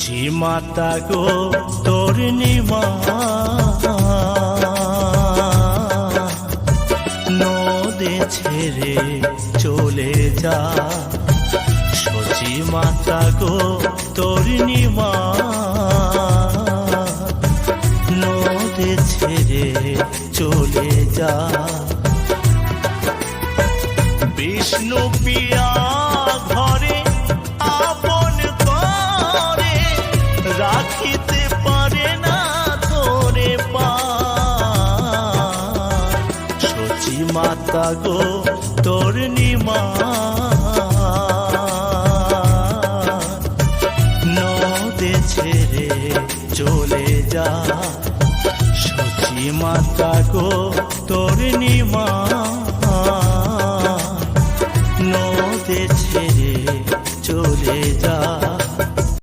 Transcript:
সচি মাতা গো তোর নিমা নদে ছেড়ে চলে যা। সচি মাতা গো তোর নিমা নদে ছেড়ে চলে যা। বিষ্ণু পিয়া ঘরে আপন করে রাখিতে পারে না ধরে পা। সচি মাতা গো তোর নিমা নদে ছেড়ে চলে যা। সচি মাতা গো তোর নিমা নদে ছেড়ে চলে যা।